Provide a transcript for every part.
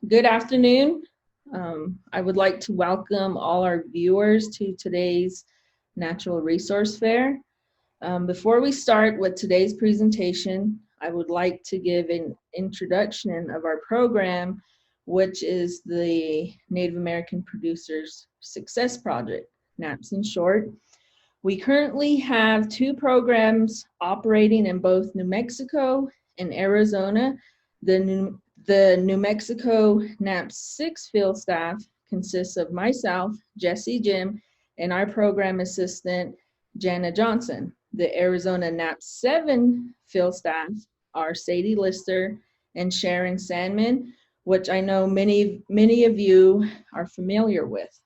Good afternoon. I would like to welcome all our viewers to today's Natural Resource Fair. Before we start with today's presentation, I would like to give an introduction of our program, which is the Native American Producers Success Project, NAPS in short. We currently have two programs operating in both New Mexico and Arizona. The New Mexico NAPS 6 field staff consists of myself, Jesse Jim, and our program assistant, Jana Johnson. The Arizona NAPS 7 field staff are Sadie Lister and Sharon Sandman, which I know many of you are familiar with.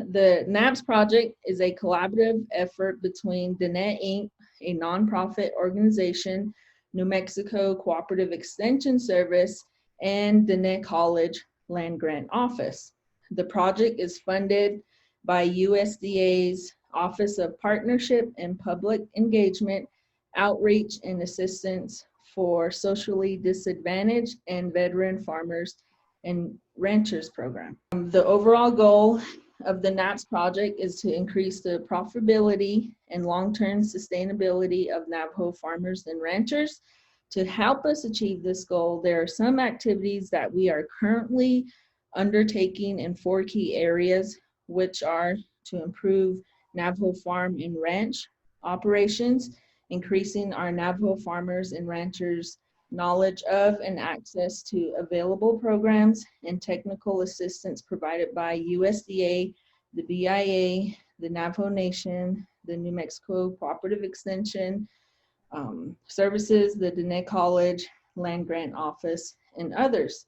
The NAPS project is a collaborative effort between DNET Inc., a nonprofit organization, New Mexico Cooperative Extension Service, and DNET College Land Grant Office. The project is funded by USDA's Office of Partnership and Public Engagement, Outreach and Assistance for Socially Disadvantaged and Veteran Farmers and Ranchers program. The overall goal of the NAPS project is to increase the profitability and long-term sustainability of Navajo farmers and ranchers. To help us achieve this goal, there are some activities that we are currently undertaking in 4 key areas, which are to improve Navajo farm and ranch operations, increasing our Navajo farmers and ranchers' knowledge of and access to available programs and technical assistance provided by USDA, the BIA, the Navajo Nation, the New Mexico Cooperative Extension Services, the DNET College Land Grant Office, and others.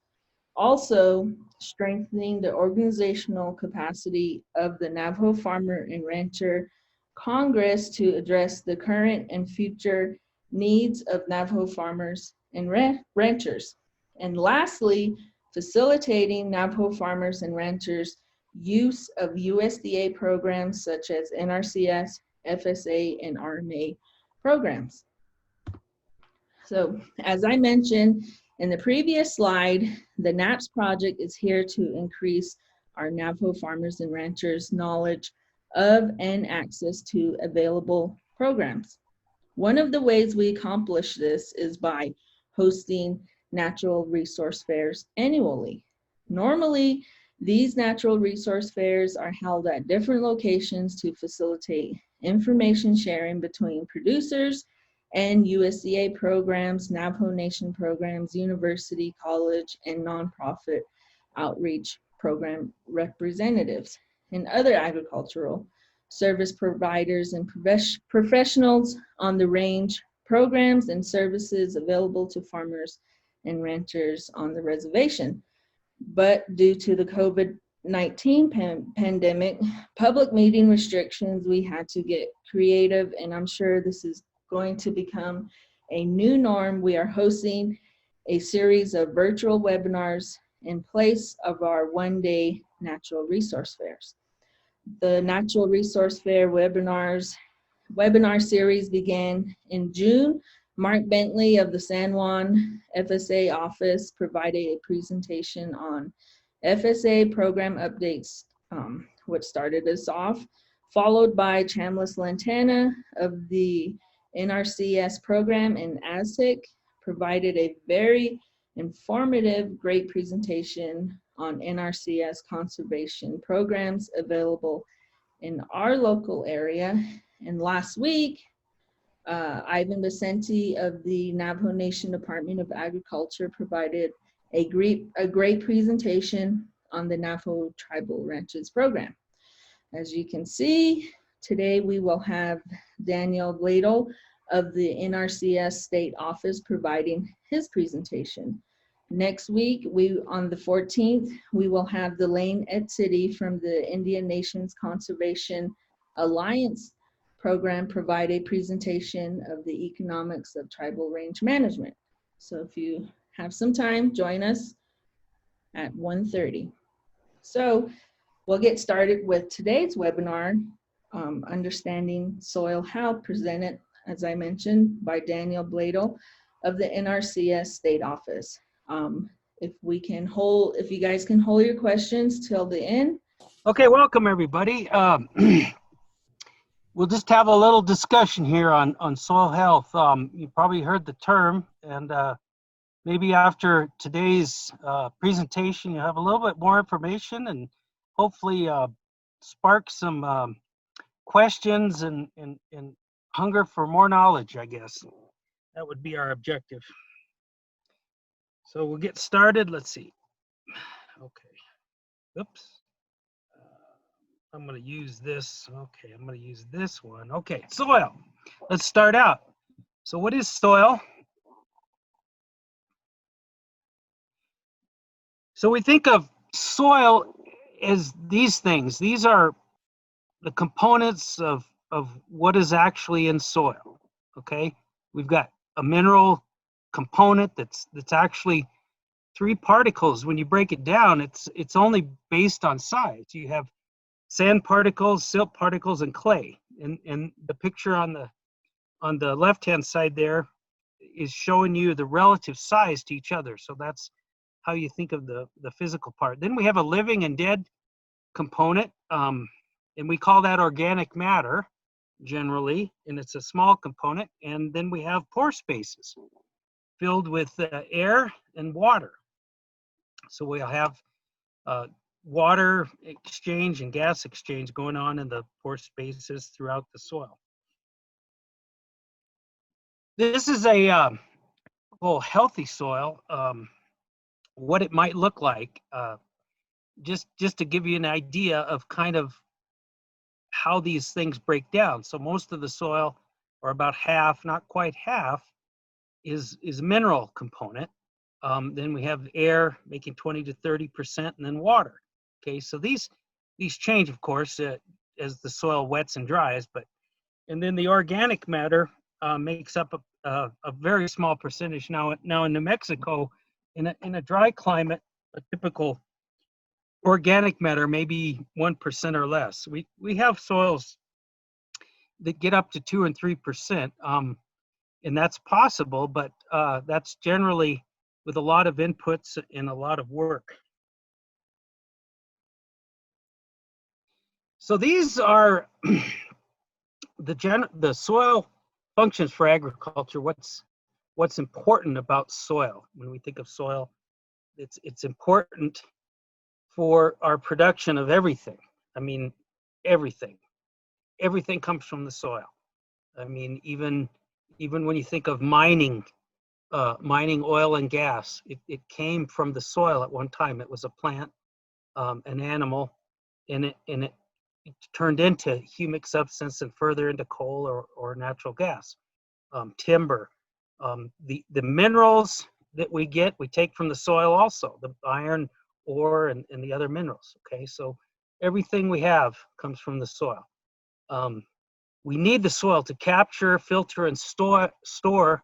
Also, strengthening the organizational capacity of the Navajo Farmer and Rancher Congress to address the current and future needs of Navajo farmers and ranchers. And lastly, facilitating Navajo farmers and ranchers' use of USDA programs such as NRCS, FSA, and RMA programs. So, as I mentioned in the previous slide, the NAPS project is here to increase our Navajo farmers and ranchers' knowledge of and access to available programs. One of the ways we accomplish this is by hosting natural resource fairs annually. Normally, these natural resource fairs are held at different locations to facilitate information sharing between producers and USDA programs, Navajo Nation programs, university, college, and nonprofit outreach program representatives, and other agricultural service providers and professionals on the range programs and services available to farmers and ranchers on the reservation. But due to the COVID-19 pandemic, public meeting restrictions, we had to get creative, and I'm sure this is going to become a new norm. We are hosting a series of virtual webinars in place of our one-day natural resource fairs. The Natural Resource Fair webinar series began in June. Mark Bentley of the San Juan FSA office provided a presentation on FSA program updates, which started us off, followed by Chambliss Lantana of the NRCS program, and Aztec provided a very informative, great presentation on NRCS conservation programs available in our local area. And last week, Ivan Vicente of the Navajo Nation Department of Agriculture provided a great presentation on the Navajo Tribal Ranches program. As you can see, today we will have Daniel Bladel of the NRCS State Office providing his presentation. Next week, on the 14th, we will have Delane Etcity from the Indian Nations Conservation Alliance program provide a presentation of the economics of tribal range management. So if you have some time, join us at 1:30. So we'll get started with today's webinar, Understanding Soil Health, presented, as I mentioned, by Daniel Bladel of the NRCS State Office. if you guys can hold your questions till the end. Okay, welcome everybody. We'll just have a little discussion here on soil health. You probably heard the term, and maybe after today's presentation, you'll have a little bit more information and hopefully spark some questions and hunger for more knowledge, I guess. That would be our objective. So we'll get started. Let's see. Okay. Oops. I'm going to use this. Okay, I'm going to use this one. Okay, soil. Let's start out. So what is soil? So we think of soil as these things. These are the components of what is actually in soil. Okay, we've got a mineral component that's actually 3 particles. When you break it down, it's only based on size. You have sand particles, silt particles, and clay. And the picture on the left-hand side there is showing you the relative size to each other. So that's how you think of the physical part. Then we have a living and dead component, and we call that organic matter generally, and it's a small component. And then we have pore spaces filled with air and water. So we'll have water exchange and gas exchange going on in the pore spaces throughout the soil. This is a healthy soil. What it might look like, just to give you an idea of kind of how these things break down. So most of the soil, or about half, not quite half, is mineral component. Then we have air making 20 to 30%, and then water. Okay, so these change, of course, as the soil wets and dries. And then the organic matter makes up a very small percentage. Now in New Mexico, in a dry climate, a typical organic matter maybe 1% or less. We have soils that get up to 2 and 3%, and that's possible, but that's generally with a lot of inputs and a lot of work. So these are the soil functions for agriculture. What's important about soil? When we think of soil, it's important for our production of everything. I mean, everything comes from the soil. I mean, even when you think of mining oil and gas, it came from the soil at one time. It was a plant, an animal, and it turned into humic substance and further into coal or natural gas. Timber, the minerals that we take from the soil also, the iron, ore, and the other minerals. Okay, so everything we have comes from the soil. We need the soil to capture, filter, and store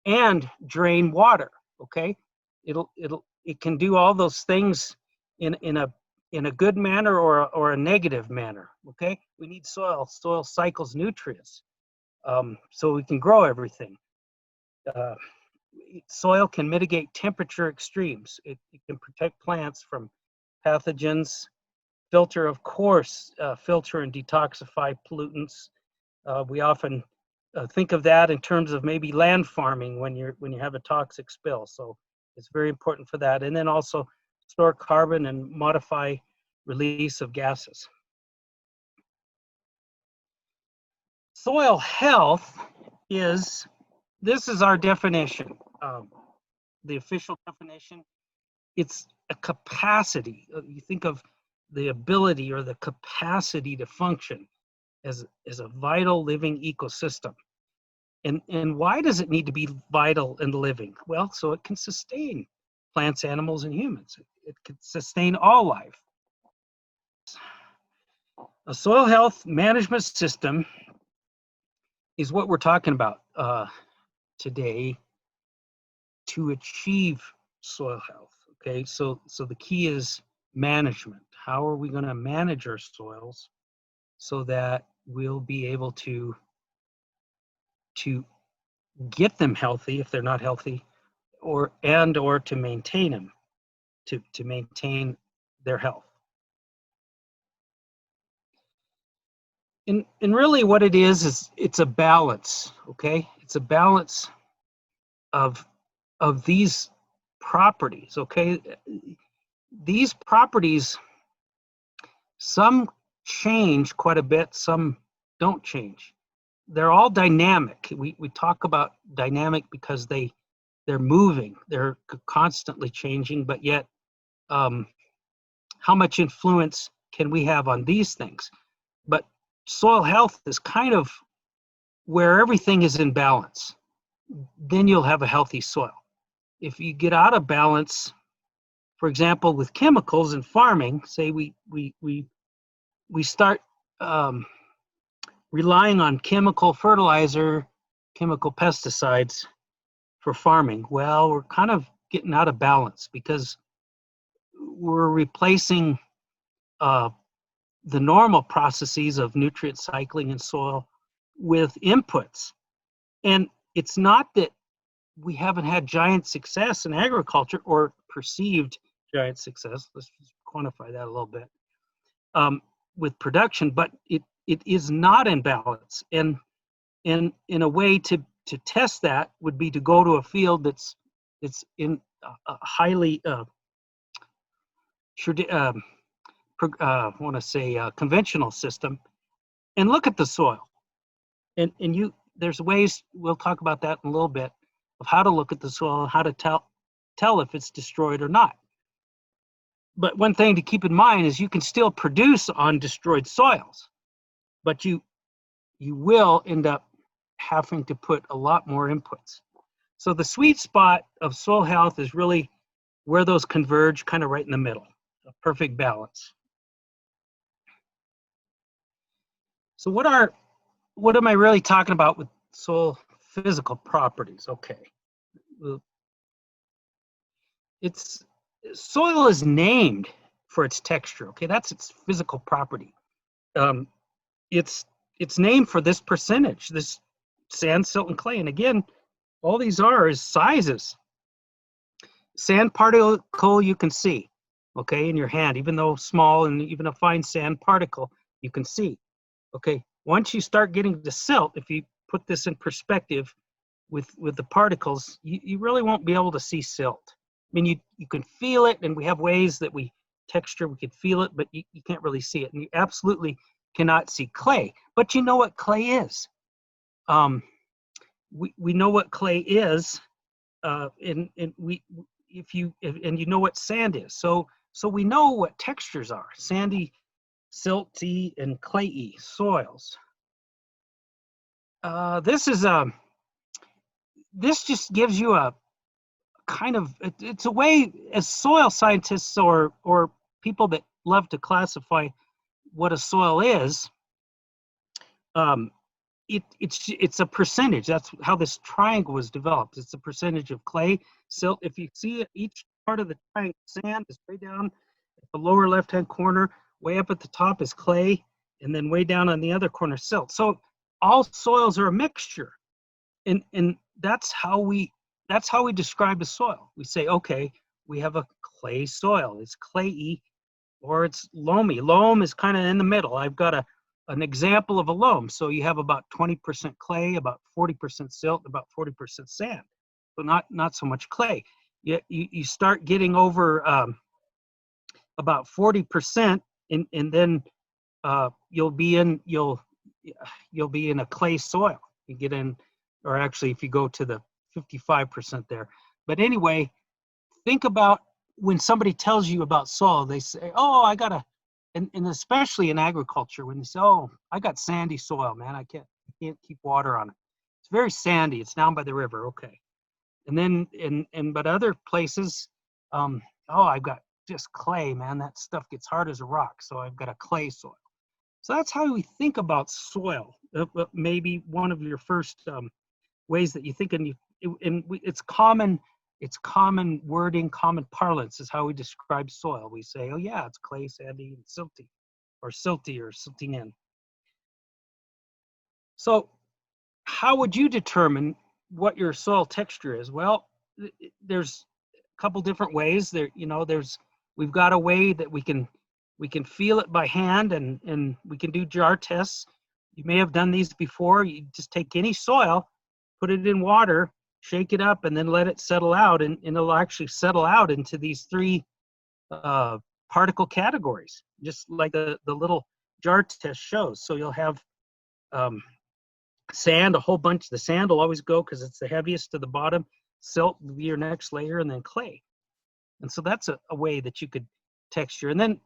and drain water. Okay, it can do all those things in a good manner or a negative manner. Okay, we need soil. Soil cycles nutrients, so we can grow everything. Soil can mitigate temperature extremes. It can protect plants from pathogens. Filter, of course, filter and detoxify pollutants. We often think of that in terms of maybe land farming when you have a toxic spill. So it's very important for that. And then also store carbon and modify release of gases. Soil health this is our definition, the official definition. It's a capacity. You think of the ability or the capacity to function as a vital living ecosystem. And why does it need to be vital and living? Well, so it can sustain plants, animals, and humans. It can sustain all life. A soil health management system is what we're talking about today to achieve soil health. Okay, so the key is management. How are we going to manage our soils so that we'll be able to get them healthy if they're not healthy, or to maintain them? to maintain their health. And really what it is it's a balance, okay? It's a balance of these properties, okay? These properties, some change quite a bit, some don't change. They're all dynamic. We talk about dynamic because they're moving, they're constantly changing, but yet how much influence can we have on these things? But soil health is kind of where everything is in balance. Then you'll have a healthy soil. If you get out of balance, for example, with chemicals in farming, say we start relying on chemical fertilizer, chemical pesticides for farming, well, we're kind of getting out of balance because we're replacing the normal processes of nutrient cycling in soil with inputs. And it's not that we haven't had giant success in agriculture or perceived giant success, let's just quantify that a little bit, with production, but it is not in balance. And in a way to test that would be to go to a field that's in a highly conventional system, and look at the soil. And there's ways, we'll talk about that in a little bit, of how to look at the soil and how to tell if it's destroyed or not. But one thing to keep in mind is you can still produce on destroyed soils, but you will end up having to put a lot more inputs. So the sweet spot of soil health is really where those converge, kind of right in the middle, a perfect balance. So what am I really talking about with soil physical properties? Okay. Soil is named for its texture, okay? That's its physical property. It's named for this percentage, this sand, silt, and clay. And again, all these are is sizes. Sand particle you can see, okay, in your hand, even though small, and even a fine sand particle you can see. Okay, once you start getting to silt, if you put this in perspective with the particles, you really won't be able to see silt. I mean, you can feel it, and we have ways that we can feel it, but you can't really see it. And you absolutely cannot see clay. But you know what clay is. We know what clay is, and you know what sand is. So we know what textures are: sandy, silty, and clayey soils. This just gives you a kind of, it's a way, as soil scientists or people that love to classify what a soil is, it's a percentage. That's how this triangle was developed. It's a percentage of clay, silt. If you see it, each part of the triangle, sand is way down at the lower left-hand corner, way up at the top is clay, and then way down on the other corner, silt. So all soils are a mixture, and that's how we describe a soil. We say, okay, we have a clay soil. It's clayey, or it's loamy. Loam is kind of in the middle. I've got an example of a loam. So you have about 20% clay, about 40% silt, about 40% sand. So not so much clay. You start getting over about 40%, and then you'll be in a clay soil. You get in, or actually, if you go to the 55% there. But anyway, think about when somebody tells you about soil, they say, oh, I got and especially in agriculture, when they say, oh, I got sandy soil, man, I can't keep water on it. It's very sandy. It's down by the river. Okay. And then but other places, oh, I've got just clay, man. That stuff gets hard as a rock. So I've got a clay soil. So that's how we think about soil. Maybe one of your first ways that you think, it's common wording, common parlance is how we describe soil. We say, oh yeah, it's clay, sandy, and silty, or silting in. So how would you determine what your soil texture is? Well, there's couple different ways. We've got a way that we can feel it by hand, and we can do jar tests. You may have done these before. You just take any soil, put it in water, shake it up, and then let it settle out, and it'll actually settle out into these three particle categories, just like the little jar test shows. So you'll have sand, a whole bunch. The sand will always go because it's the heaviest to the bottom. Silt will be your next layer, and then clay. And so that's a way that you could texture. And then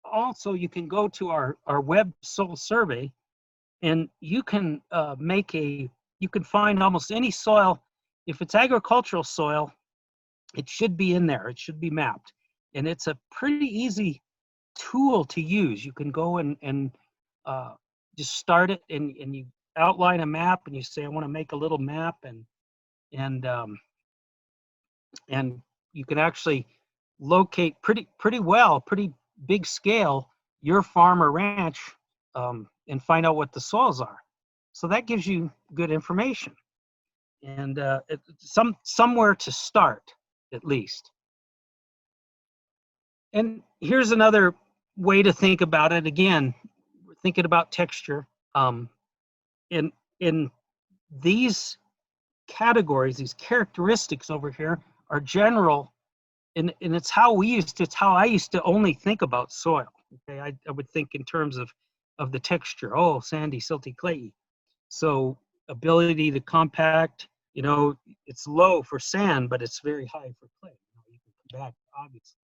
also you can go to our web soil survey, and you can you can find almost any soil. If it's agricultural soil, it should be in there. It should be mapped. And it's a pretty easy tool to use. You can go and just start it, and you outline a map, and you say, I want to make a little map, and you can actually locate pretty big scale your farm or ranch, and find out what the soils are. So that gives you good information, and somewhere to start at least. And here's another way to think about it. Again, we're thinking about texture. In these categories, these characteristics over here are general, and it's how I used to only think about soil. Okay, I would think in terms of the texture. Oh, sandy, silty, clayey. So ability to compact, it's low for sand, but it's very high for clay. You can compact, obviously.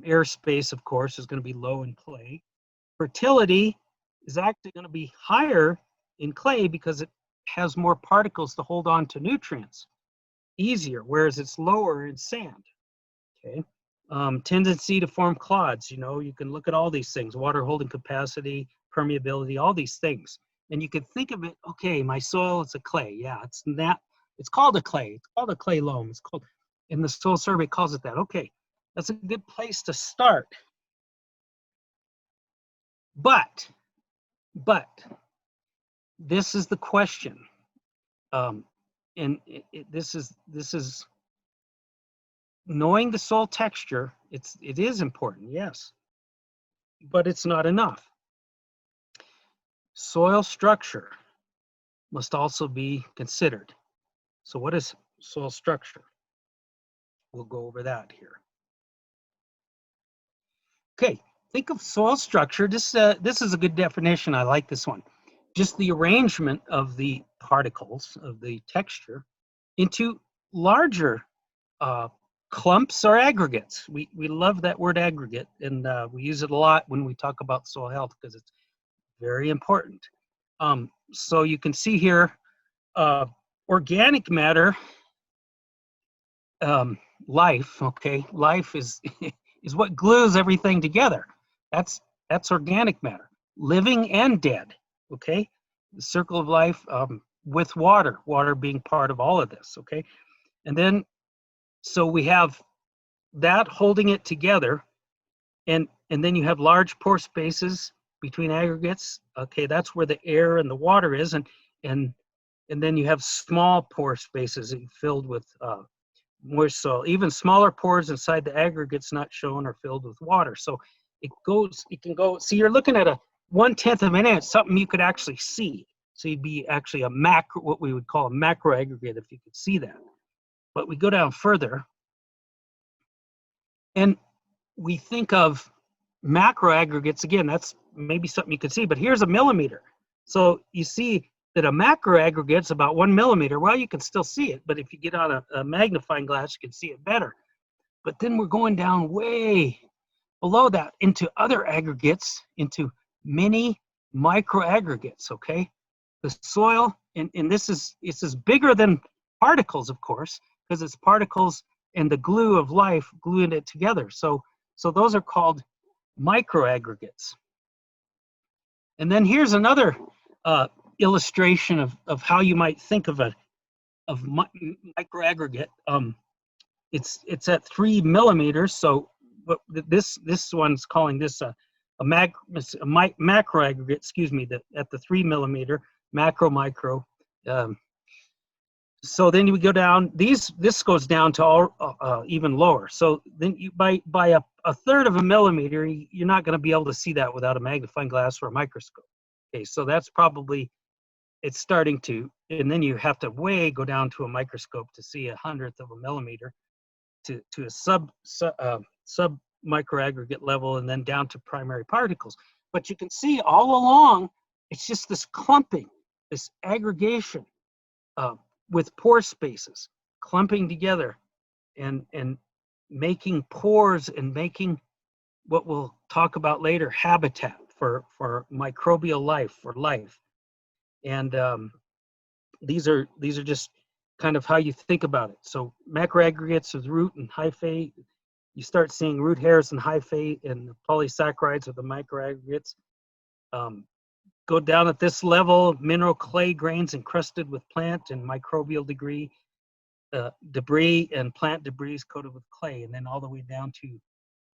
Airspace, of course, is going to be low in clay. Fertility is actually going to be higher in clay because it has more particles to hold on to nutrients easier, whereas it's lower in sand. Okay. Tendency to form clods, you can look at all these things: water holding capacity, permeability, all these things. And you can think of it, okay, my soil is a clay. Yeah, it's called a clay. It's called a clay loam. It's called, in the soil survey, calls it that. Okay, that's a good place to start. But this is the question. This is knowing the soil texture. It is important, yes, but it's not enough. Soil structure must also be considered. So what is soil structure? We'll go over that here. Okay, think of soil structure. This is a good definition. I like this one. Just the arrangement of the particles of the texture into larger clumps or aggregates. We love that word aggregate, and we use it a lot when we talk about soil health because it's very important. So you can see here, organic matter, life. Okay, life is is what glues everything together. That's organic matter, living and dead. Okay, the circle of life, with water being part of all of this. Okay, and then so we have that holding it together, and then you have large pore spaces between aggregates. Okay, that's where the air and the water is, and then you have small pore spaces filled with moist soil. Even smaller pores inside the aggregates not shown are filled with water. So it can go. See, you're looking at a 1/10 of an inch, something you could actually see. So you'd be actually a macro, what we would call a macro aggregate, if you could see that. But we go down further, and we think of macro aggregates. Again, that's maybe something you could see, but here's a millimeter. So you see that a macro aggregate's about 1 millimeter. Well, you can still see it, but if you get on a magnifying glass, you can see it better. But then we're going down way below that into other aggregates, into many micro aggregates. Okay, the soil, and this is bigger than particles, of course, because it's particles and the glue of life gluing it together. So those are called micro aggregates. And then here's another illustration of how you might think of micro aggregate. It's at 3 millimeters. So this one's calling this a macro aggregate. Excuse me. At the 3 millimeter, macro, micro. So then you go down, this goes down to all, even lower. So then you, by a third of a millimeter, you're not going to be able to see that without a magnifying glass or a microscope. Okay, so that's probably, it's starting to, and then you have to go down to a microscope to see 1/100th of a millimeter to a sub microaggregate level, and then down to primary particles. But you can see all along, it's just this clumping, this aggregation with pore spaces, clumping together and making pores and making what we'll talk about later, habitat for microbial life, for life. And these are just kind of how you think about it. So macroaggregates with root and hyphae, you start seeing root hairs and hyphae, and the polysaccharides are the microaggregates. Go down at this level, mineral clay grains encrusted with plant and microbial debris and plant debris coated with clay, and then all the way down to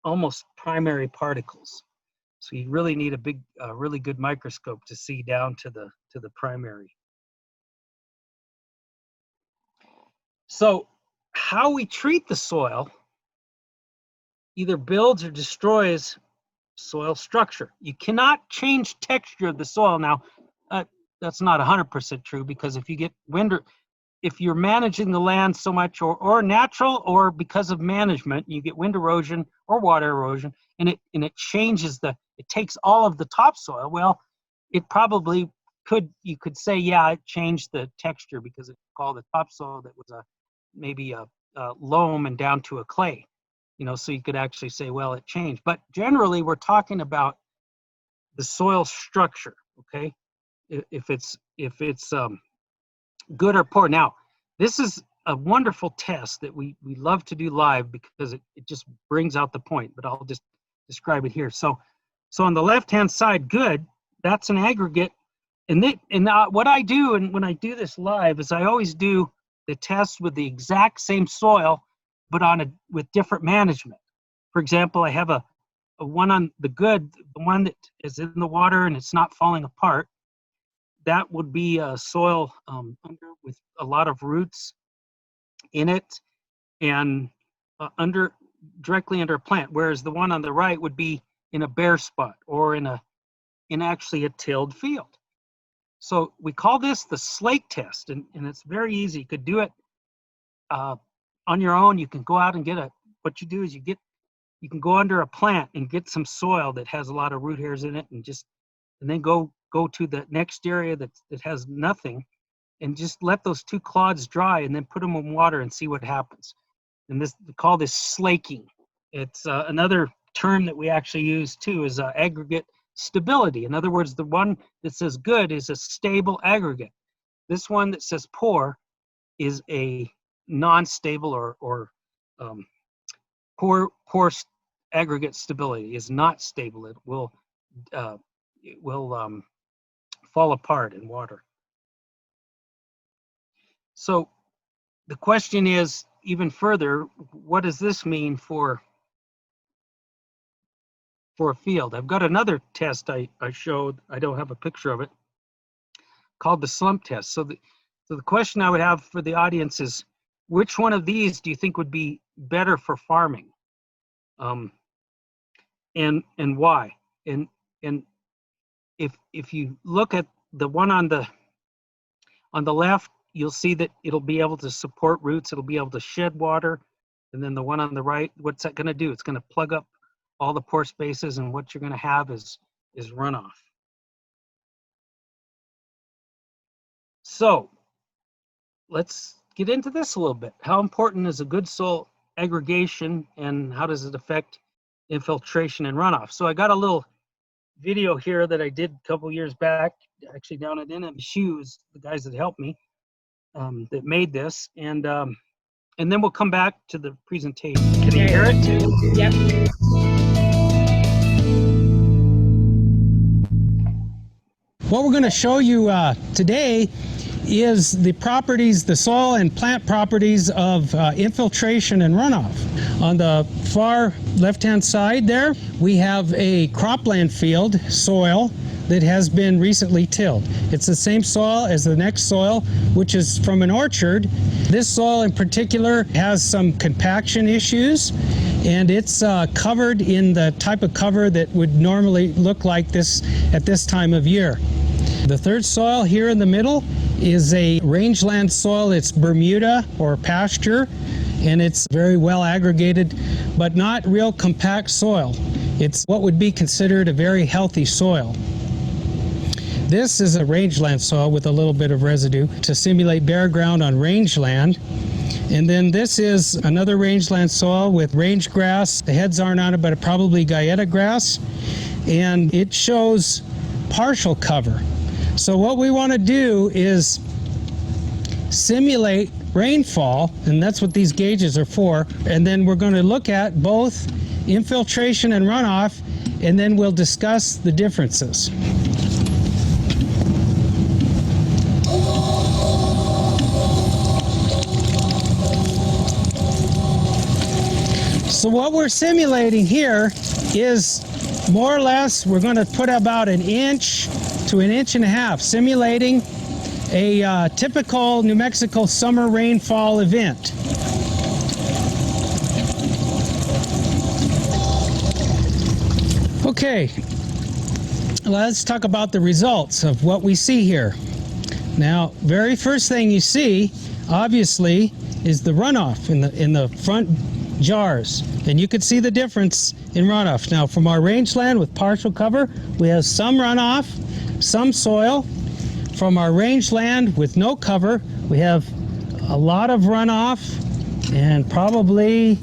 almost primary particles. So you really need a really good microscope to see down to the primary. So how we treat the soil either builds or destroys soil structure. You cannot change texture of the soil. Now, that's not 100% true, because if you get if you're managing the land so much, or natural, or because of management, you get wind erosion or water erosion, and it changes it takes all of the topsoil. Well, it probably you could say, yeah, it changed the texture because it's called the topsoil that was maybe a loam and down to a clay. So you could actually say, well, it changed. But generally, we're talking about the soil structure, okay? If it's good or poor. Now, this is a wonderful test that we love to do live because it just brings out the point, but I'll just describe it here. So on the left-hand side, good, that's an aggregate. And what I do, and when I do this live, is I always do the test with the exact same soil, but with different management. For example, I have a one on the good, the one that is in the water and it's not falling apart. That would be a soil with a lot of roots in it and directly under a plant. Whereas the one on the right would be in a bare spot or in actually a tilled field. So we call this the slake test, and it's very easy. You could do it on your own. You can go out and what you do is you can go under a plant and get some soil that has a lot of root hairs in it, and then go to the next area that has nothing, and just let those two clods dry, and then put them in water and see what happens. And we call this slaking. It's another term that we actually use too is aggregate stability. In other words, the one that says good is a stable aggregate. This one that says poor is a non-stable or poor aggregate stability, is not stable. It will fall apart in water. So the question is, even further, what does this mean for a field? I've got another test I showed, I don't have a picture of it, called the slump test. So the question I would have for the audience is, which one of these do you think would be better for farming? And why? And if you look at the one on the left, you'll see that it'll be able to support roots, it'll be able to shed water. And then the one on the right, what's that going to do? It's going to plug up all the pore spaces, and what you're going to have is runoff. So let's get into this a little bit. How important is a good soil aggregation, and how does it affect infiltration and runoff? So I got a little video here that I did a couple years back, actually down at NMSU, the guys that helped me, that made this, and then we'll come back to the presentation. Can you hear it? Yep. What we're going to show you today is the soil and plant properties of infiltration and runoff. On the far left-hand side there, we have a cropland field soil that has been recently tilled. It's the same soil as the next soil, which is from an orchard. This soil in particular has some compaction issues, and it's covered in the type of cover that would normally look like this at this time of year. The third soil here in the middle is a rangeland soil. It's Bermuda or pasture, and it's very well aggregated, but not real compact soil. It's what would be considered a very healthy soil. This is a rangeland soil with a little bit of residue to simulate bare ground on rangeland. And then this is another rangeland soil with range grass. The heads aren't on it, but probably Guyetta grass. And it shows partial cover. So what we want to do is simulate rainfall, and that's what these gauges are for. And then we're going to look at both infiltration and runoff, and then we'll discuss the differences. So what we're simulating here is more or less, we're going to put about 1 inch to 1.5 inches, simulating a typical New Mexico summer rainfall event. Okay, let's talk about the results of what we see here. Now, very first thing you see, obviously, is the runoff in the front jars, and you can see the difference in runoff. Now, from our rangeland with partial cover, we have some runoff, some soil. From our rangeland with no cover, we have a lot of runoff and probably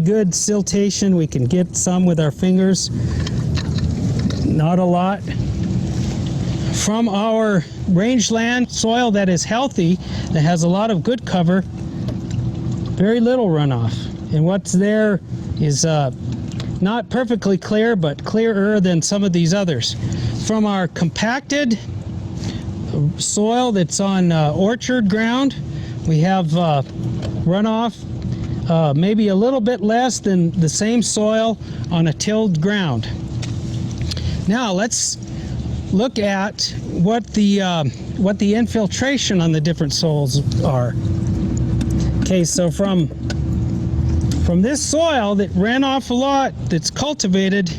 good siltation. We can get some with our fingers, not a lot. From our rangeland soil that is healthy, that has a lot of good cover, very little runoff. And what's there is not perfectly clear, but clearer than some of these others. From our compacted soil that's on orchard ground, we have runoff maybe a little bit less than the same soil on a tilled ground. Now let's look at what the infiltration on the different soils are. Okay, so from this soil that ran off a lot, that's cultivated,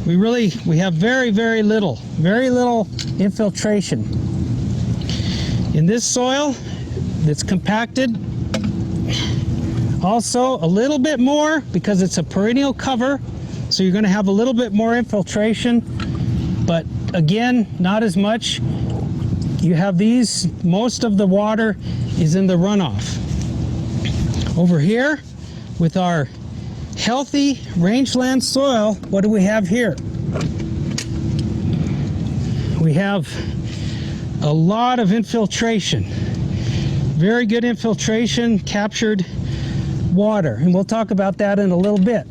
we have very little infiltration. In this soil that's compacted, also a little bit more because it's a perennial cover, so you're going to have a little bit more infiltration, but again, not as much. You have these, most of the water is in the runoff. Over here, with our healthy rangeland soil, what do we have here? We have a lot of infiltration. Very good infiltration, captured water, and we'll talk about that in a little bit.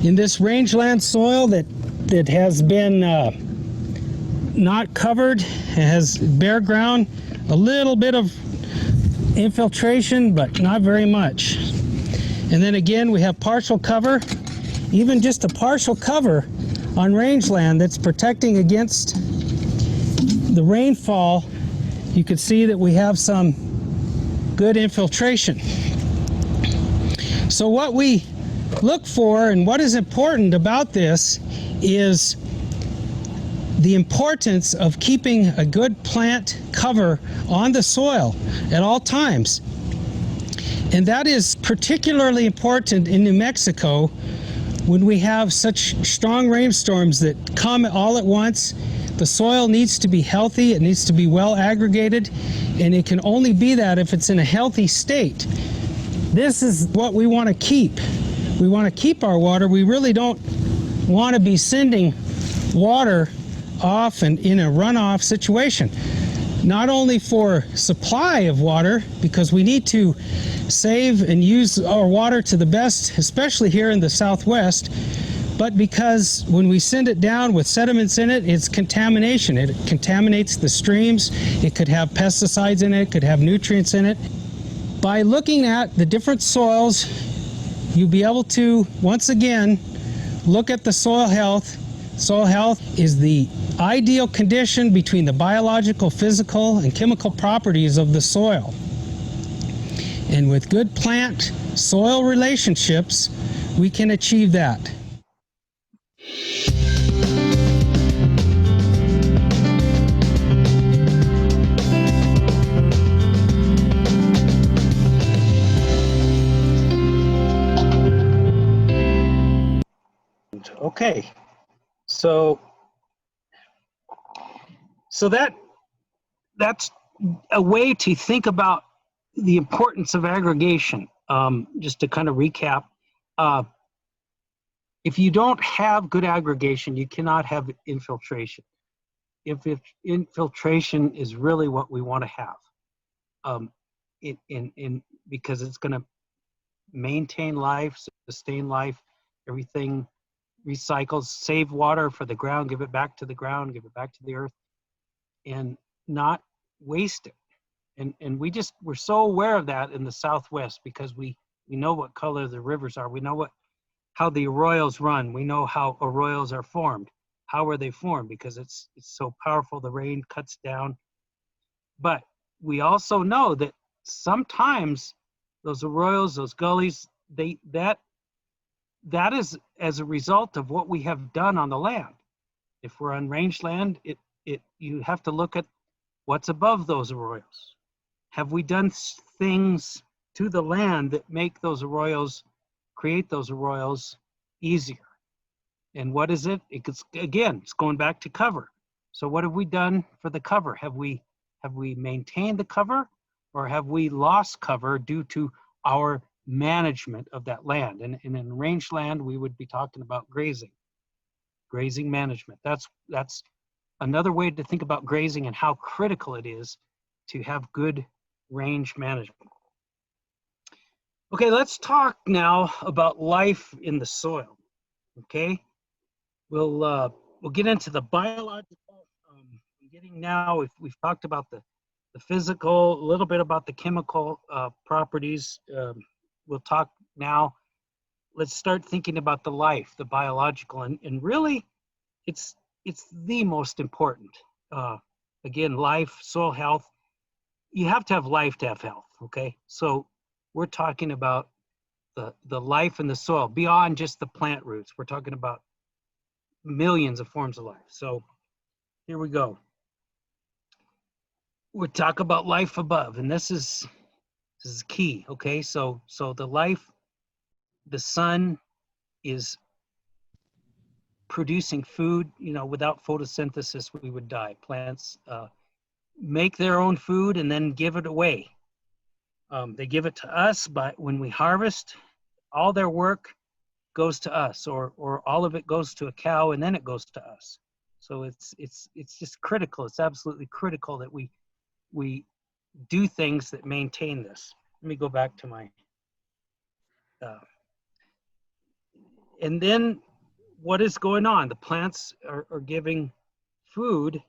In this rangeland soil that has been not covered, has bare ground, a little bit of infiltration, but not very much. And then again, we have partial cover. Even just a partial cover on rangeland that's protecting against the rainfall, you can see that we have some good infiltration. So what we look for and what is important about this is the importance of keeping a good plant cover on the soil at all times. And that is particularly important in New Mexico when we have such strong rainstorms that come all at once. The soil needs to be healthy, it needs to be well aggregated, and it can only be that if it's in a healthy state. This is what we want to keep. We want to keep our water. We really don't want to be sending water off and in a runoff situation. Not only for supply of water, because we need to save and use our water to the best, especially here in the Southwest, but because when we send it down with sediments in it, it's contamination. It contaminates the streams. It could have pesticides in it, could have nutrients in it. By looking at the different soils, you'll be able to, once again, look at the soil health, Soil health is the ideal condition between the biological, physical, and chemical properties of the soil. And with good plant-soil relationships, we can achieve that. Okay, so that's a way to think about the importance of aggregation. Just to kind of recap, if you don't have good aggregation, you cannot have infiltration. If infiltration is really what we want to have, because it's going to maintain life, sustain life, everything recycles, save water for the ground, give it back to the ground, give it back to the earth, and not waste it. And we're so aware of that in the Southwest because we know what color the rivers are. We know how the arroyos run. We know how arroyos are formed. How are they formed? Because it's so powerful, the rain cuts down. But we also know that sometimes those arroyos, those gullies, that is as a result of what we have done on the land. If we're on range land, you have to look at what's above those arroyos. Have we done things to the land that make those arroyos, create those arroyos easier? And what is it? It's going back to cover. So what have we done for the cover? Have we maintained the cover, or have we lost cover due to our management of that land? And in range land, we would be talking about grazing management. That's another way to think about grazing and how critical it is to have good range management. Okay, let's talk now about life in the soil. Okay, we'll get into the biological. We've talked about the physical, a little bit about the chemical properties. We'll talk now. Let's start thinking about the life, the biological, and really, it's the most important. Again, life, soil health. You have to have life to have health. Okay, so we're talking about the life in the soil beyond just the plant roots. We're talking about millions of forms of life. So here we go. We'll talk about life above, and this is key. Okay, so the life, the sun is producing food. Without photosynthesis, we would die. Plants make their own food and then give it away. They give it to us, but when we harvest, all their work goes to us, or all of it goes to a cow and then it goes to us. So it's just critical. It's absolutely critical that we do things that maintain this. Let me go back to my, and then what is going on? The plants are giving food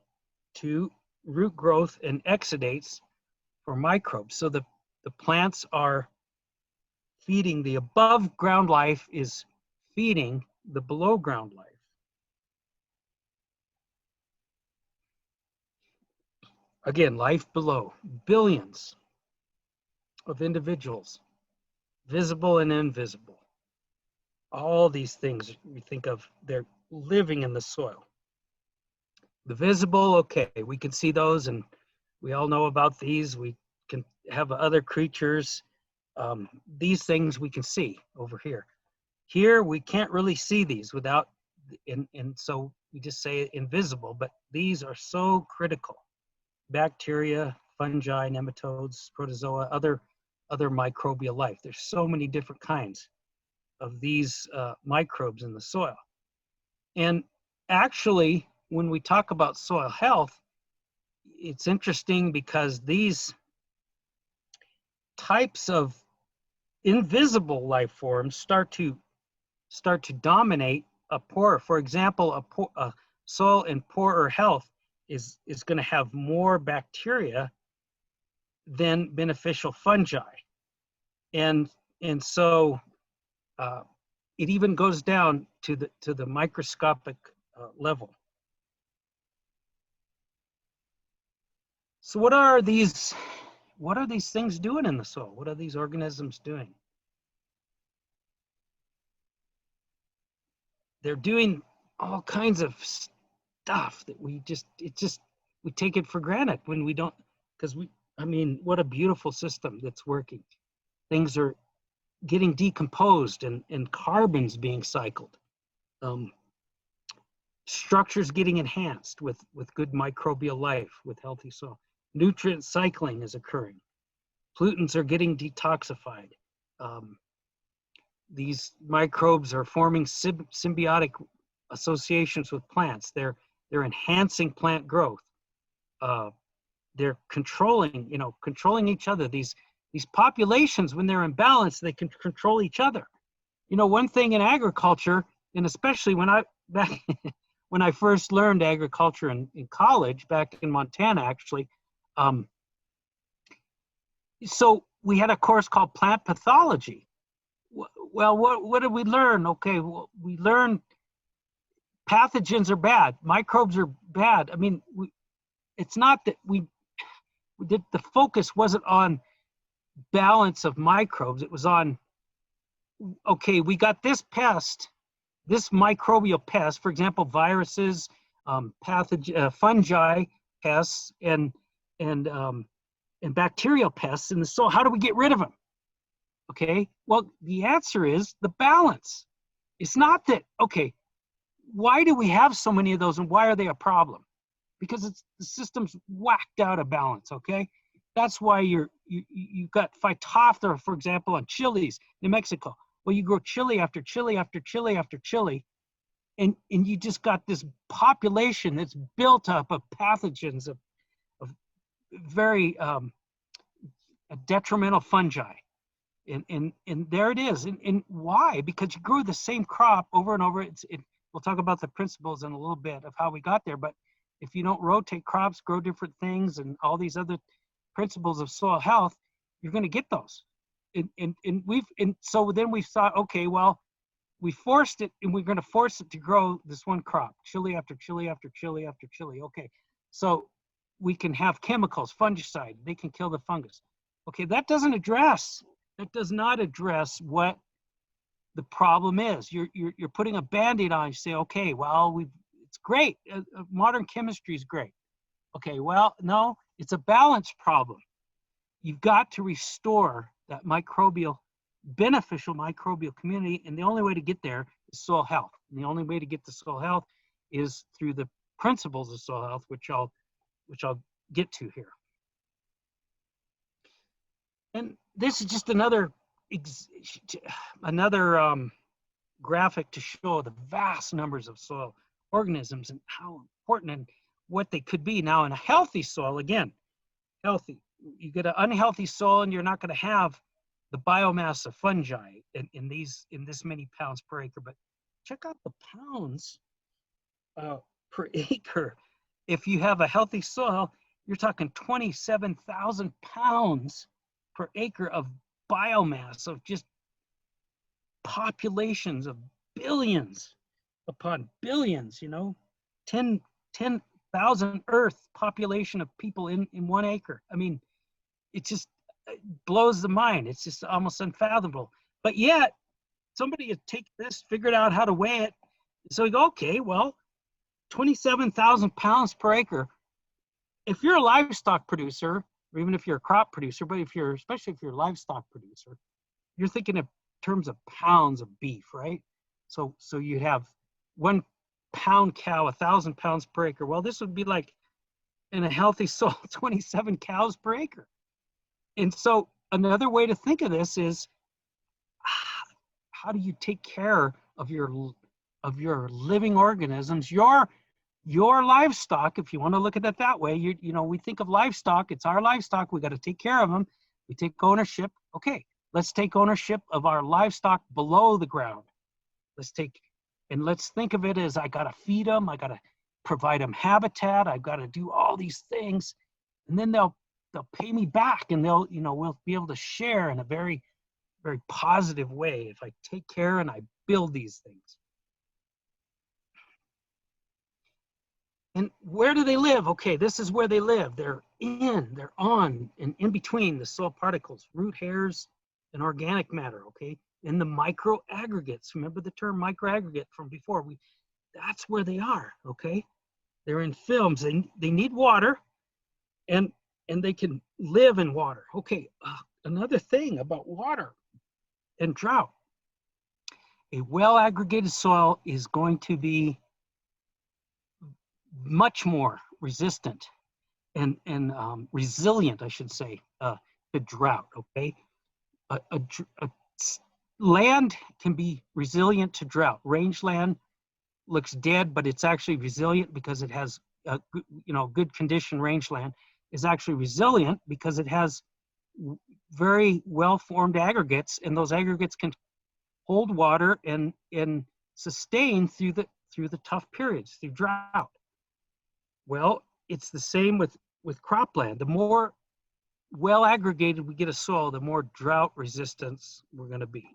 to root growth and exudates for microbes. So the plants are feeding, the above ground life is feeding the below ground life. Again, life below, billions of individuals, visible and invisible. All these things we think of, they're living in the soil. The visible, okay, we can see those and we all know about these. We can have other creatures. These things we can see over here. Here, we can't really see these without, and so we just say invisible, but these are so critical. Bacteria, fungi, nematodes, protozoa, other microbial life. There's so many different kinds of these microbes in the soil. And actually, when we talk about soil health, it's interesting because these types of invisible life forms start to dominate a poorer. For example, a soil in poorer health is going to have more bacteria than beneficial fungi, and so it even goes down to the microscopic level. So what are these things doing in the soil? What are these organisms doing? They're doing all kinds of stuff that we take it for granted when we don't, because I mean, what a beautiful system that's working. Things are getting decomposed and carbon's being cycled. Structures getting enhanced with good microbial life, with healthy soil. Nutrient cycling is occurring. Pollutants are getting detoxified. These microbes are forming symbiotic associations with plants. They're enhancing plant growth. They're controlling each other. These populations, when they're in balance, they can control each other. You know, one thing in agriculture, and especially when I first learned agriculture in college back in Montana, actually, so we had a course called plant pathology. Well, what did we learn? Okay, well, we learned pathogens are bad, microbes are bad. I mean, it's not that the focus wasn't on balance of microbes. It was on, okay, we got this pest, this microbial pest, for example, viruses, fungi pests, and bacterial pests in the soil. How do we get rid of them? Okay, well, the answer is the balance. It's not that, okay, why do we have so many of those and why are they a problem? Because the system's whacked out of balance, okay? That's why you've got Phytophthora, for example, on chilies in Mexico. Well, you grow chili after chili after chili after chili, and you just got this population that's built up of pathogens, of very detrimental fungi. And there it is. And why? Because you grew the same crop over and over. We'll talk about the principles in a little bit of how we got there, but if you don't rotate crops, grow different things, and all these other principles of soil health, you're going to get those. And so then we thought, okay, well, we forced it, and we're going to force it to grow this one crop, chili after chili after chili after chili. Okay, so we can have chemicals, fungicide, they can kill the fungus. Okay, that does not address what the problem is. You're putting a Band-Aid on. You say, okay, well, it's great. Modern chemistry is great. Okay, well, no, it's a balance problem. You've got to restore that beneficial microbial community, and the only way to get there is soil health. And the only way to get to soil health is through the principles of soil health, which I'll get to here. And this is just another graphic to show the vast numbers of soil organisms and how important and what they could be. Now, in a healthy soil, again, healthy, you get an unhealthy soil and you're not going to have the biomass of fungi in this many pounds per acre. But check out the pounds per acre. If you have a healthy soil, you're talking 27,000 pounds per acre of biomass, of just populations of billions upon billions, 10,000 Earth population of people in 1 acre. I mean, it just blows the mind. It's just almost unfathomable. But yet, somebody had taken this, figured out how to weigh it. So you go, okay, well, 27,000 pounds per acre. If you're a livestock producer, or even if you're a crop producer, but especially if you're a livestock producer, you're thinking in terms of pounds of beef, right? So you have 1 pound cow, 1,000 pounds per acre. Well, this would be like, in a healthy soil, 27 cows per acre. And so another way to think of this is, how do you take care of your living organisms, your livestock, if you want to look at it that way? We think of livestock, it's our livestock, we got to take care of them. We take ownership. Okay, let's take ownership of our livestock below the ground. Let's think of it as, I got to feed them, I got to provide them habitat, I've got to do all these things, and then they'll pay me back, and we'll be able to share in a very, very positive way if I take care and I build these things. And where do they live? Okay, this is where they live. They're on, and in between the soil particles, root hairs, and organic matter, okay? And the micro aggregates. Remember the term microaggregate from before? That's where they are, okay? They're in films. They need water, and they can live in water. Okay, another thing about water and drought. A well-aggregated soil is going to be much more resistant and resilient, I should say, to drought, okay? Land can be resilient to drought. Rangeland looks dead, but it's actually resilient because it has, good condition. Rangeland is actually resilient because it has very well-formed aggregates, and those aggregates can hold water and sustain through the tough periods, through drought. Well, it's the same with cropland. The more well aggregated we get a soil, the more drought resistance we're going to be.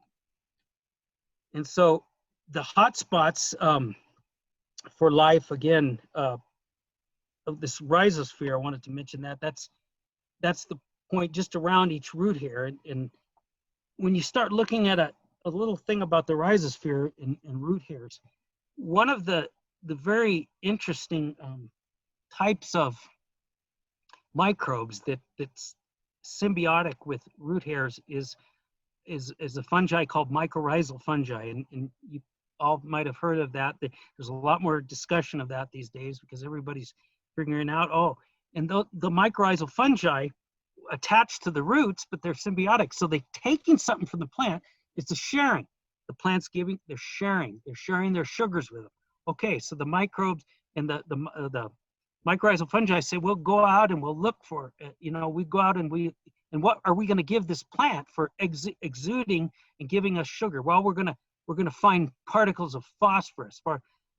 And so the hot spots for life, again, of this rhizosphere, I wanted to mention that's the point just around each root hair. And when you start looking at a little thing about the rhizosphere and root hairs, one of the very interesting types of microbes that's symbiotic with root hairs is a fungi called mycorrhizal fungi, and you all might have heard of that. There's a lot more discussion of that these days because everybody's figuring out, and the mycorrhizal fungi attach to the roots, but they're symbiotic, so they're taking something from the plant. It's a sharing. The plant's giving, they're sharing their sugars with them. Okay, so the microbes and the mycorrhizal fungi say, we'll go out and we'll look for, we go out and what are we going to give this plant for exuding and giving us sugar? Well, we're going to find particles of phosphorus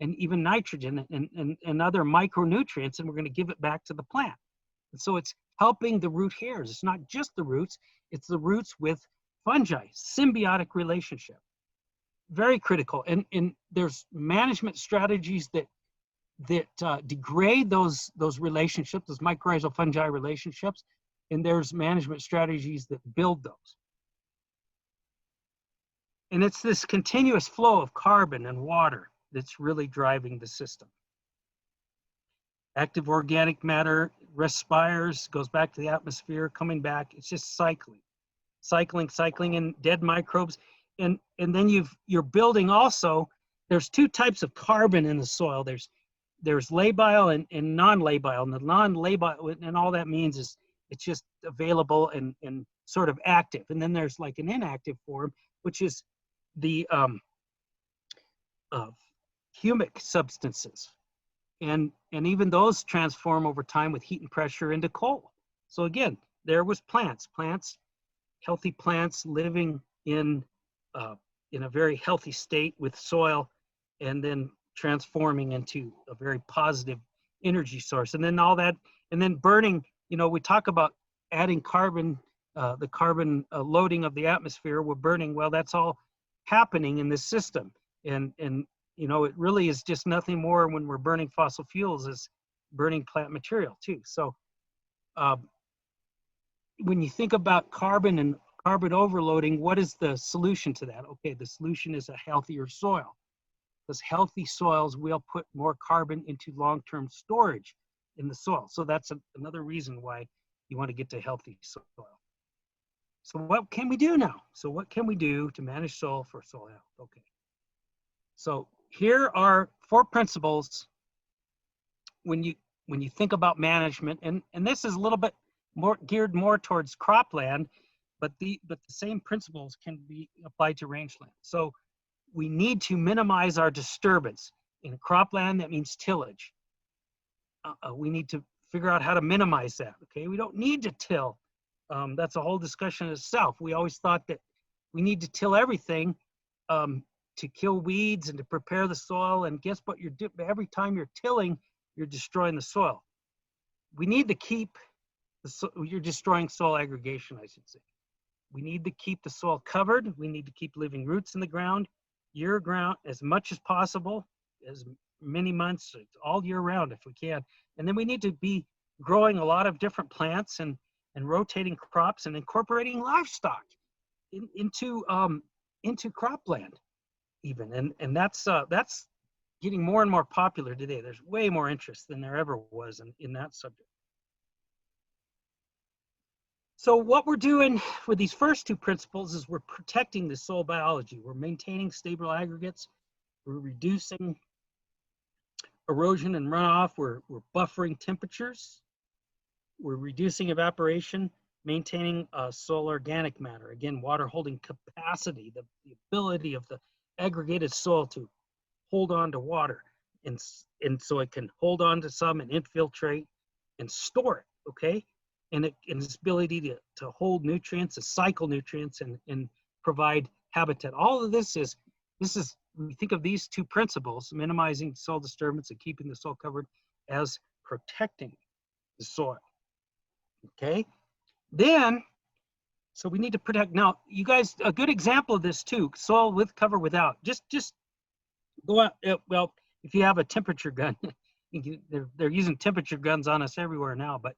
and even nitrogen and other micronutrients, and we're going to give it back to the plant. And so it's helping the root hairs. It's not just the roots, it's the roots with fungi, symbiotic relationship. Very critical. And there's management strategies that degrade those relationships, those mycorrhizal fungi relationships, and there's management strategies that build those. And it's this continuous flow of carbon and water that's really driving the system. Active organic matter respires, goes back to the atmosphere, coming back. It's just cycling, and dead microbes. And then you're building also, there's two types of carbon in the soil. There's labile and non-labile. And the non-labile, and all that means is it's just available and sort of active. And then there's like an inactive form, which is the humic substances. And even those transform over time with heat and pressure into coal. So again, there was plants, healthy plants living in a very healthy state with soil, and then transforming into a very positive energy source. And then all that, and then burning, we talk about adding carbon, the carbon loading of the atmosphere, we're burning. Well, that's all happening in this system. And it really is just nothing more when we're burning fossil fuels is burning plant material too. So when you think about carbon and carbon overloading, what is the solution to that? Okay, the solution is a healthier soil. Because healthy soils will put more carbon into long-term storage in the soil. So that's another reason why you want to get to healthy soil. So what can we do now? So what can we do to manage soil for soil health? Okay. So here are 4 principles when you think about management, and this is a little bit more geared more towards cropland, but the same principles can be applied to rangeland. So we need to minimize our disturbance. In cropland, that means tillage. We need to figure out how to minimize that, okay? We don't need to till. That's a whole discussion in itself. We always thought that we need to till everything to kill weeds and to prepare the soil, and guess what you're doing? Every time you're tilling, you're destroying the soil. We need to keep, you're destroying soil aggregation, I should say. We need to keep the soil covered. We need to keep living roots in the ground, year-round as much as possible. as many months, all year round if we can. And then we need to be growing a lot of different plants and rotating crops and incorporating livestock into cropland even. And that's getting more and more popular today. There's way more interest than there ever was in that subject. So what we're doing with these first two principles is we're protecting the soil biology. We're maintaining stable aggregates. We're reducing erosion and runoff. We're buffering temperatures. We're reducing evaporation, maintaining soil organic matter. Again, water holding capacity, the ability of the aggregated soil to hold on to water. And so it can hold on to some and infiltrate and store it, okay? And its ability to hold nutrients, to cycle nutrients and provide habitat. All of this is, we think of these two principles, minimizing soil disturbance and keeping the soil covered, as protecting the soil, okay? Then, so we need to protect. Now, you guys, a good example of this too, soil with cover without. Just go out, well, if you have a temperature gun, they're using temperature guns on us everywhere now, but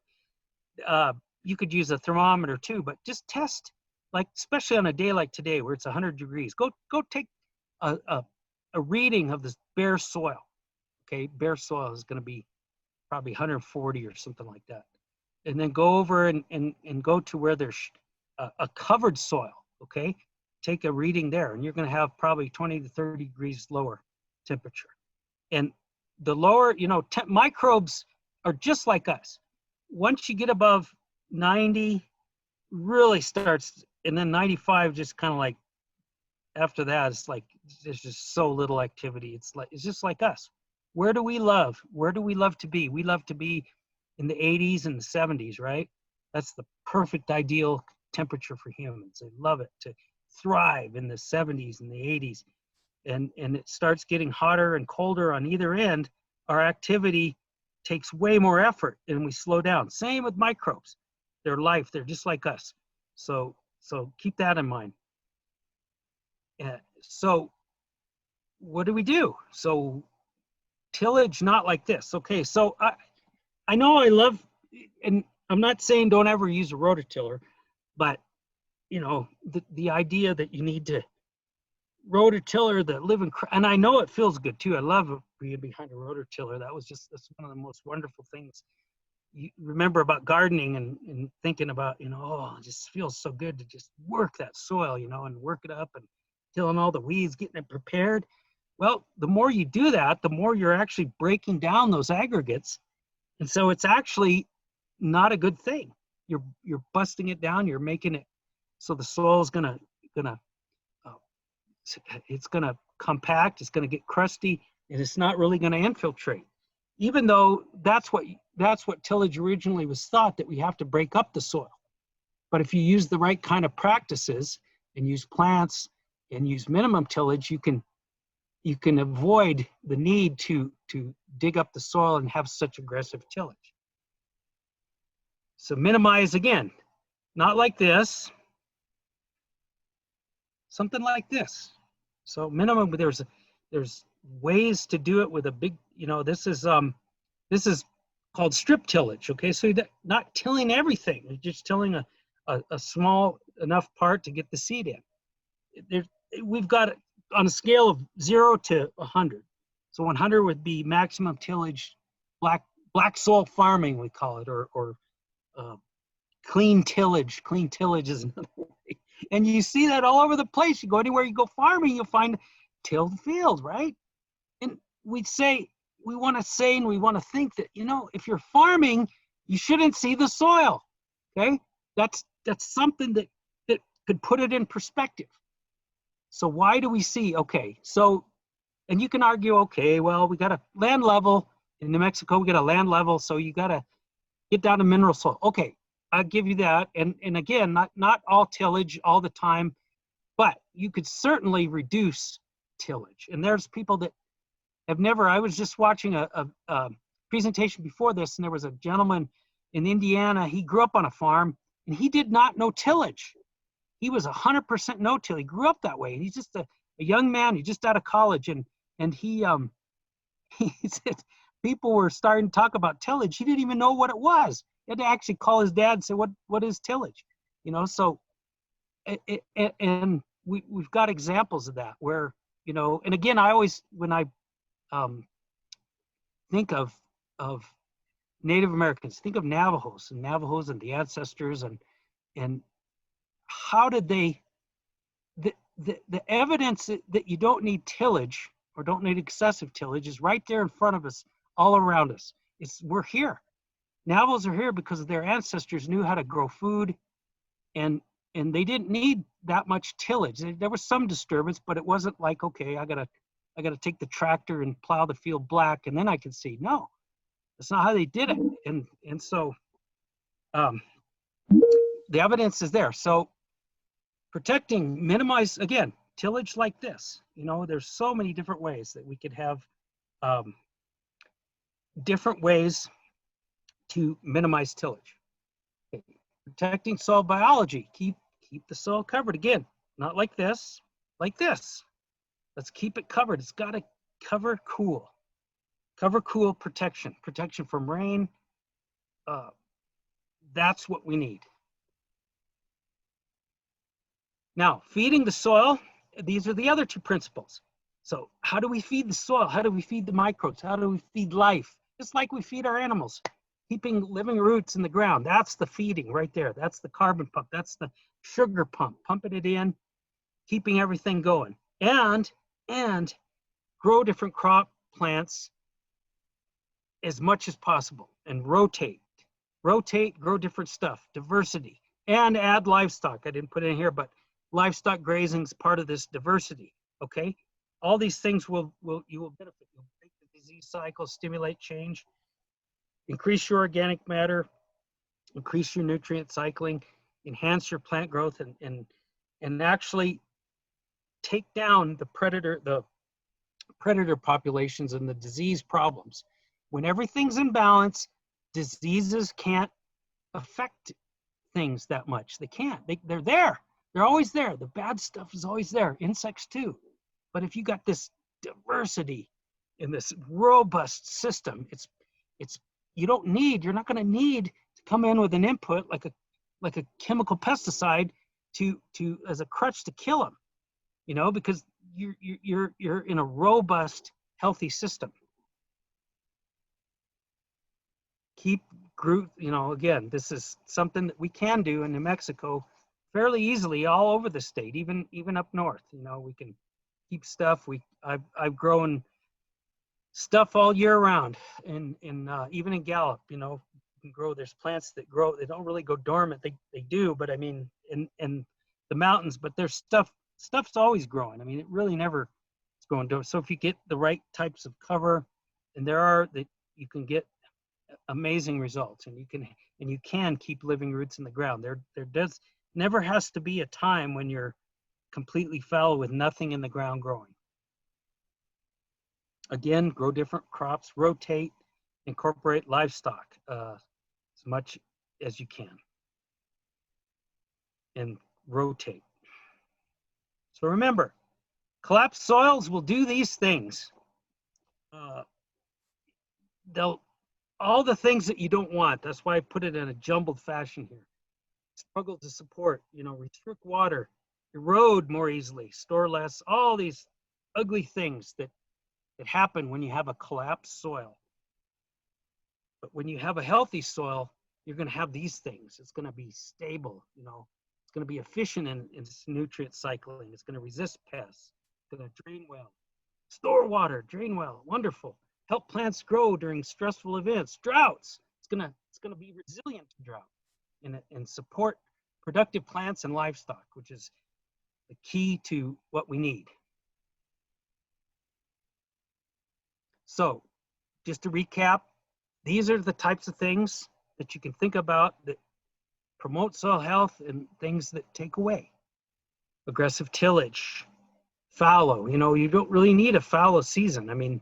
you could use a thermometer too, but just test, like, especially on a day like today where it's 100 degrees, go take a reading of this bare soil, okay? Bare soil is gonna be probably 140 or something like that. And then go over and go to where there's a covered soil, okay? Take a reading there, and you're gonna have probably 20 to 30 degrees lower temperature. And the lower, microbes are just like us. Once you get above 90, really starts, and then 95 just kind of like, after that, it's like, there's just so little activity. It's just like us. Where do we love? Where do we love to be? We love to be in the 80s and the 70s, right? That's the perfect ideal temperature for humans. They love it to thrive in the 70s and the 80s. And it starts getting hotter and colder on either end. Our activity takes way more effort and we slow down. Same with microbes. They're they're just like us. So keep that in mind. So what do we do? So tillage, not like this. Okay, so I know I love, and I'm not saying don't ever use a rototiller, but the idea that you need to rototiller that live in, and I know it feels good too. I love being behind a rototiller. That's one of the most wonderful things you remember about gardening and thinking about, oh, it just feels so good to just work that soil, and work it up and killing all the weeds, getting it prepared. Well, the more you do that, the more you're actually breaking down those aggregates. And so it's actually not a good thing. You're busting it down, you're making it so the soil is gonna compact, it's gonna get crusty, and it's not really gonna infiltrate. Even though that's what tillage originally was thought, that we have to break up the soil. But if you use the right kind of practices and use plants and use minimum tillage, you can avoid the need to dig up the soil and have such aggressive tillage. So minimize, again, not like this, something like this. So minimum, there's ways to do it with a big, this is called strip tillage, okay? So you're not tilling everything, you're just tilling a small enough part to get the seed in. We've got it on a scale of 0 to 100. So 100 would be maximum tillage, black soil farming, we call it, or clean tillage. Clean tillage is another way. And you see that all over the place. You go anywhere you go farming, you'll find tilled fields, right? And we want to say and we want to think that, if you're farming, you shouldn't see the soil, okay? That's something that could put it in perspective. So why do we see, okay, so, and you can argue, okay, well, we got a land level in New Mexico, we got a land level, so you got to get down to mineral soil. Okay, I'll give you that. And again, not all tillage all the time, but you could certainly reduce tillage. And there's people that have never, I was just watching a presentation before this, and there was a gentleman in Indiana, he grew up on a farm, and he did not know tillage. He was 100% no-till. He grew up that way. He's just a young man. He's just out of college, and he he said people were starting to talk about tillage. He didn't even know what it was. He had to actually call his dad and say, what is tillage? You know, so, and we've got examples of that where, you know, and again, I always, when I think of Native Americans, think of Navajos and the ancestors, and how did they, the evidence that you don't need tillage or don't need excessive tillage is right there in front of us, all around us. We're here. Navajos are here because their ancestors knew how to grow food, and they didn't need that much tillage. There was some disturbance, but it wasn't like, okay, I gotta take the tractor and plow the field black and then I can see. No, that's not how they did it. And so the evidence is there. So minimize, again, tillage like this. You know, there's so many different ways that we could have different ways to minimize tillage. Okay. Protecting soil biology, keep the soil covered. Again, not like this, like this. Let's keep it covered. It's got to cover cool protection from rain. That's what we need. Now, feeding the soil, these are the other two principles. So how do we feed the soil? How do we feed the microbes? How do we feed life? Just like we feed our animals, keeping living roots in the ground. That's the feeding right there. That's the carbon pump. That's the sugar pump, pumping it in, keeping everything going. And grow different crop plants as much as possible and rotate, grow different stuff, diversity, and add livestock. I didn't put it in here, but livestock grazing is part of this diversity, okay? All these things you will benefit. You'll break the disease cycle, stimulate change, increase your organic matter, increase your nutrient cycling, enhance your plant growth, and actually take down the predator populations and the disease problems. When everything's in balance, diseases can't affect things that much. They can't. They're there. They're always there. The bad stuff is always there. Insects too. But if you got this diversity in this robust system, you're not going to need to come in with an input like a chemical pesticide to as a crutch to kill them. You know, because you're in a robust, healthy system. You know, again, this is something that we can do in New Mexico fairly easily all over the state, even up north. You know, we can keep stuff. I've grown stuff all year round, and even in Gallup, you know, you can grow. There's plants that grow. They don't really go dormant. They do, but I mean, in the mountains, but there's stuff's always growing. I mean, it really never is going dormant. So if you get the right types of cover, and you can get amazing results, and you can keep living roots in the ground. There never has to be a time when you're completely fallow with nothing in the ground growing. Again, grow different crops, rotate, incorporate livestock as much as you can, and rotate. So remember, collapsed soils will do these things. All the things that you don't want. That's why I put it in a jumbled fashion here. Struggle to support, you know, restrict water, erode more easily, store less, all these ugly things that happen when you have a collapsed soil. But when you have a healthy soil, you're going to have these things. It's going to be stable, you know. It's going to be efficient in its nutrient cycling. It's going to resist pests. It's going to drain well. Store water, drain well. Wonderful. Help plants grow during stressful events, droughts. It's going to be resilient to drought and support productive plants and livestock, which is the key to what we need. So, just to recap, these are the types of things that you can think about that promote soil health and things that take away. Aggressive tillage, fallow. You know, you don't really need a fallow season. I mean,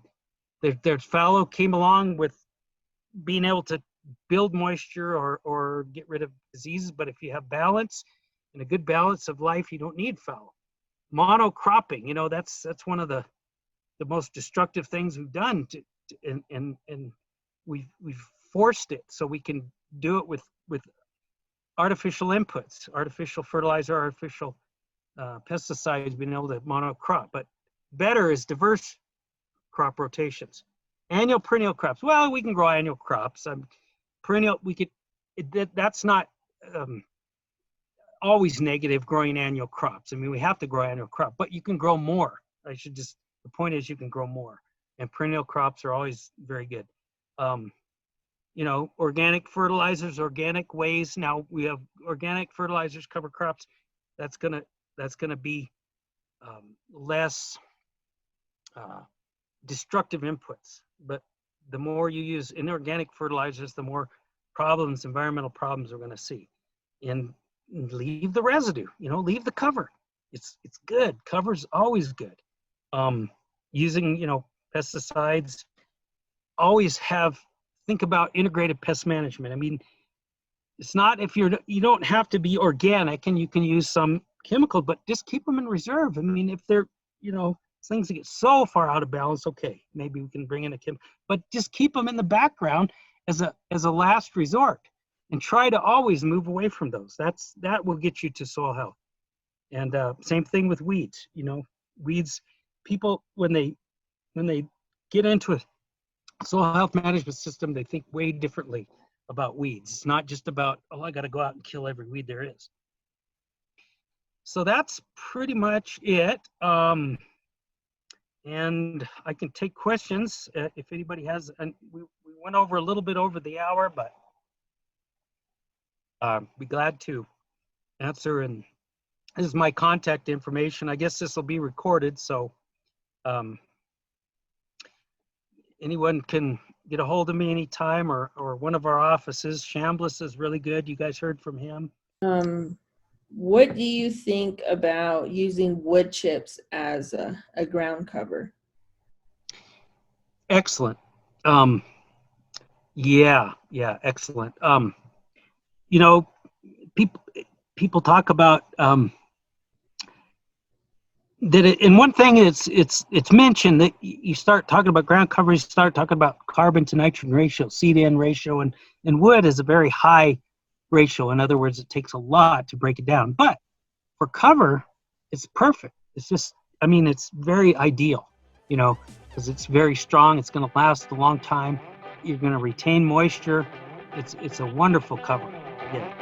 there's fallow came along with being able to build moisture or get rid of diseases, but if you have balance and a good balance of life, you don't need fallow. Monocropping, you know, that's one of the most destructive things we've done and we've forced it so we can do it with artificial inputs, artificial fertilizer, artificial pesticides, being able to monocrop. But better is diverse crop rotations. Annual perennial crops. Well, we can grow annual crops. Perennial, we could. That's not always negative, growing annual crops. I mean, we have to grow annual crop, but you can grow more. The point is you can grow more, and perennial crops are always very good. You know, organic fertilizers, organic ways. Now we have organic fertilizers, cover crops. That's gonna be less destructive inputs. But the more you use inorganic fertilizers, the more problems, environmental problems we're going to see. And leave the residue. You know, leave the cover. It's good. Cover's always good. Using, you know, pesticides. Always think about integrated pest management. I mean, it's not you don't have to be organic, and you can use some chemical, but just keep them in reserve. I mean, if they're, you know, things that get so far out of balance, okay, maybe we can bring in a chemical, but just keep them in the background as a last resort, and try to always move away from those. That will get you to soil health. And same thing with weeds. You know, weeds, people, when they get into a soil health management system, they think way differently about weeds. It's not just about, oh, I got to go out and kill every weed there is. So that's pretty much it. And I can take questions if anybody has. And we went over a little bit over the hour, but be glad to answer. And this is my contact information. I guess this will be recorded, so anyone can get a hold of me anytime, or one of our offices. Chambliss is really good. You guys heard from him. What do you think about using wood chips as a ground cover? Excellent. Yeah, excellent. You know, people talk about that and one thing it's mentioned that you start talking about ground cover, you start talking about carbon to nitrogen ratio, C/N ratio, and wood is a very high ratio. In other words, it takes a lot to break it down. But for cover, it's perfect. It's just, I mean, it's very ideal, you know, because it's very strong. It's going to last a long time. You're going to retain moisture. It's a wonderful cover. Yeah.